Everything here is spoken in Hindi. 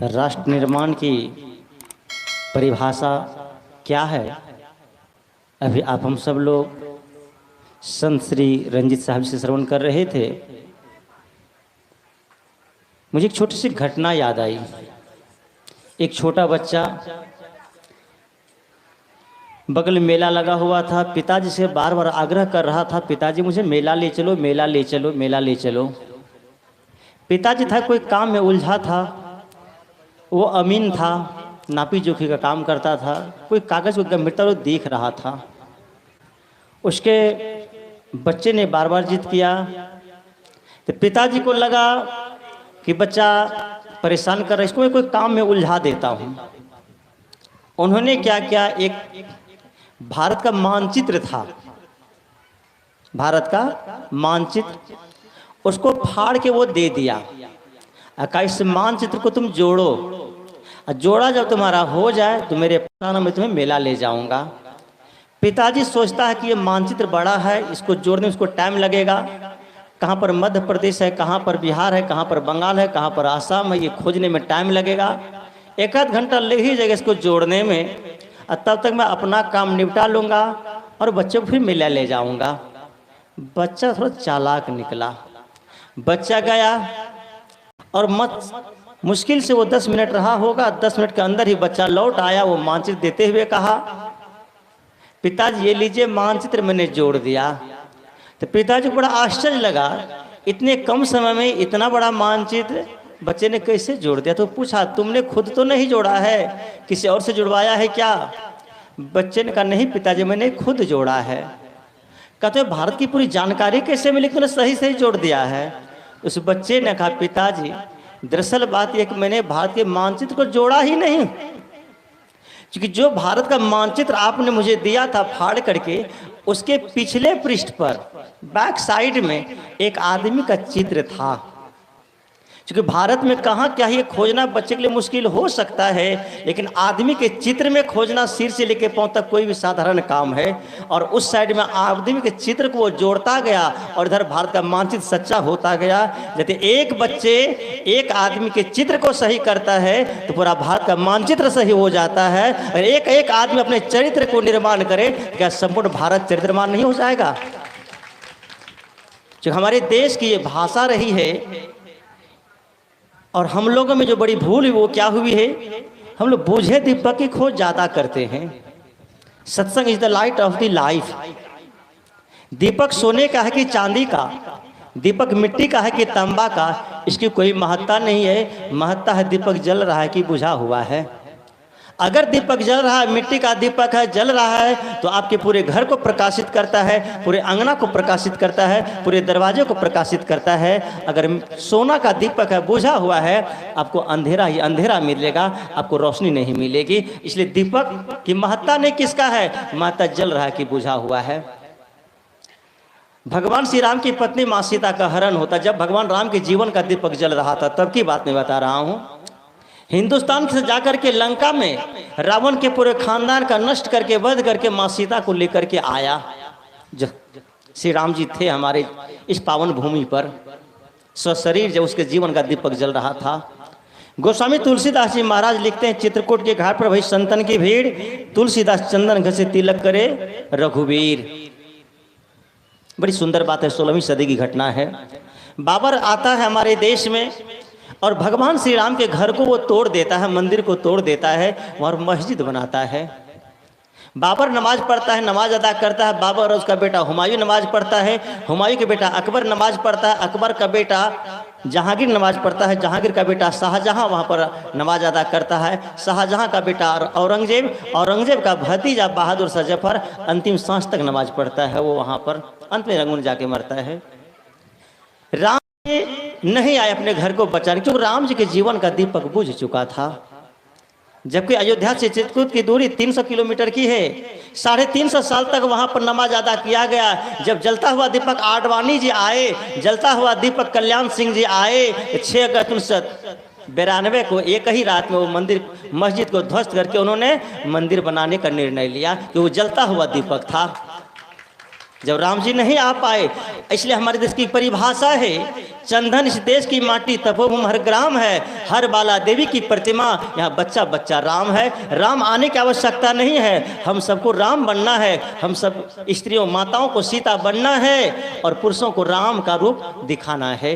राष्ट्र निर्माण की परिभाषा क्या है। अभी आप हम सब लोग संत श्री रंजीत साहब से श्रवण कर रहे थे। मुझे एक छोटी सी घटना याद आई। एक छोटा बच्चा, बगल में मेला लगा हुआ था, पिताजी से बार बार आग्रह कर रहा था, पिताजी मुझे मेला ले चलो, मेला ले चलो, मेला ले चलो। पिताजी था कोई काम में उलझा था, वो अमीन था, नापी जोखी का काम करता था, कोई कागज़ को गंभीरता से देख रहा था। उसके बच्चे ने बार बार जिद किया तो पिताजी को लगा कि बच्चा परेशान कर रहा है, इसको मैं कोई काम में उलझा देता हूँ। उन्होंने क्या किया, एक भारत का मानचित्र था, भारत का मानचित्र, उसको फाड़ के वो दे दिया। कहा इस मानचित्र को तुम जोड़ो, जोड़ा जब तुम्हारा हो जाए तो मेरे प्राण में तुम्हें मेला ले जाऊंगा। पिताजी सोचता है कि ये मानचित्र बड़ा है, इसको जोड़ने में उसको टाइम लगेगा, कहाँ पर मध्य प्रदेश है, कहाँ पर बिहार है, कहाँ पर बंगाल है, कहाँ पर आसाम है, ये खोजने में टाइम लगेगा। एक आध घंटा लग ही जाएगा इसको जोड़ने में, और तब तक मैं अपना काम निपटा लूँगा और बच्चे को फिर मेला ले जाऊँगा। बच्चा थोड़ा चालाक निकला। बच्चा गया और मुश्किल से वो 10 मिनट रहा होगा, 10 मिनट के अंदर ही बच्चा लौट आया। वो मानचित्र देते हुए कहा, पिताजी ये लीजिए मानचित्र मैंने जोड़ दिया। तो पिताजी को बड़ा आश्चर्य लगा, इतने कम समय में इतना बड़ा मानचित्र बच्चे ने कैसे जोड़ दिया। तो पूछा, तुमने खुद तो नहीं जोड़ा है, किसी और से जुड़वाया है क्या? बच्चे ने कहा, नहीं पिताजी मैंने खुद जोड़ा है। कहते भारत की पूरी जानकारी कैसे मिली, तुमने सही सही जोड़ दिया है। उस बच्चे ने कहा, पिताजी दरअसल बात यह कि मैंने भारत के मानचित्र को जोड़ा ही नहीं, क्योंकि जो भारत का मानचित्र आपने मुझे दिया था फाड़ करके, उसके पिछले पृष्ठ पर बैक साइड में एक आदमी का चित्र था। क्योंकि भारत में कहाँ क्या ये खोजना बच्चे के लिए मुश्किल हो सकता है, लेकिन आदमी के चित्र में खोजना सिर से लेकर पांव तक कोई भी साधारण काम है। और उस साइड में आदमी के चित्र को वो जोड़ता गया और इधर भारत का मानचित्र सच्चा होता गया। जैसे एक बच्चे एक आदमी के चित्र को सही करता है तो पूरा भारत का मानचित्र सही हो जाता है। और एक एक आदमी अपने चरित्र को निर्माण करे, क्या संपूर्ण भारत चरित्रमान नहीं हो जाएगा? जो हमारे देश की ये भाषा रही है, और हम लोगों में जो बड़ी भूल हुई वो क्या हुई है, हम लोग बूझे दीपक की खोज ज़्यादा करते हैं। Satsang is the light of the life. दीपक सोने का है कि चांदी का, दीपक मिट्टी का है कि तांबा का, इसकी कोई महत्ता नहीं है। महत्ता है दीपक जल रहा है कि बुझा हुआ है। अगर दीपक जल रहा है, मिट्टी का दीपक है, जल रहा है, तो आपके पूरे घर को प्रकाशित करता है, पूरे अंगना को प्रकाशित करता है, पूरे दरवाजे को प्रकाशित करता है। अगर सोना का दीपक है, बुझा हुआ है, आपको अंधेरा ही अंधेरा मिलेगा, आपको रोशनी नहीं मिलेगी। इसलिए दीपक की महत्ता नहीं किसका है, महत्ता जल रहा है कि बुझा हुआ है। भगवान श्री राम की पत्नी माँ सीता का हरण होता, जब भगवान राम के जीवन का दीपक जल रहा था, तब की बात मैं बता रहा हूँ। हिंदुस्तान से जाकर के लंका में रावण के पूरे खानदान का नष्ट करके वध करके माँ सीता को लेकर के आया। श्री राम जी थे हमारे इस पावन भूमि पर, स्वशरीर जब उसके जीवन का दीपक जल रहा था। गोस्वामी तुलसीदास जी महाराज लिखते हैं, चित्रकूट के घाट पर भई संतन की भीड़, तुलसीदास चंदन घसे तिलक करे रघुवीर। बड़ी सुंदर बात है, 16वीं सदी की घटना है। बाबर आता है हमारे देश में और भगवान श्री राम के घर को वो तोड़ देता है, मंदिर को तोड़ देता है, वहाँ मस्जिद बनाता है। बाबर नमाज पढ़ता है, नमाज अदा करता है। बाबर और उसका बेटा हुमायूं नमाज पढ़ता है, हुमायूं के बेटा अकबर नमाज पढ़ता है, अकबर का बेटा जहांगीर नमाज पढ़ता है, जहांगीर का बेटा शाहजहां वहाँ पर नमाज अदा करता है, शाहजहां का बेटा औरंगजेब, औरंगजेब का भतीजा बहादुर शाह जफर अंतिम सांस तक नमाज पढ़ता है, वो वहाँ पर अंत में रंगून जाके मरता है। राम नहीं आए अपने घर को बचाने, क्योंकि राम जी के जीवन का दीपक बुझ चुका था। जबकि अयोध्या से चित्रकूट की दूरी 300 किलोमीटर की है, 350 साल तक वहां पर नमाज अदा किया गया। जब जलता हुआ दीपक आडवाणी जी आए, जलता हुआ दीपक कल्याण सिंह जी आए, 6 अगस्त 1992 को एक ही रात में वो मंदिर मस्जिद को ध्वस्त करके उन्होंने मंदिर बनाने का निर्णय लिया, कि वो जलता हुआ दीपक था। जब राम जी नहीं आ पाए, इसलिए हमारे देश की परिभाषा है, चंदन इस देश की माटी तपोभूमि हर ग्राम है, हर बाला देवी की प्रतिमा यहाँ बच्चा बच्चा राम है। राम आने की आवश्यकता नहीं है, हम सबको राम बनना है। हम सब स्त्रियों माताओं को सीता बनना है और पुरुषों को राम का रूप दिखाना है।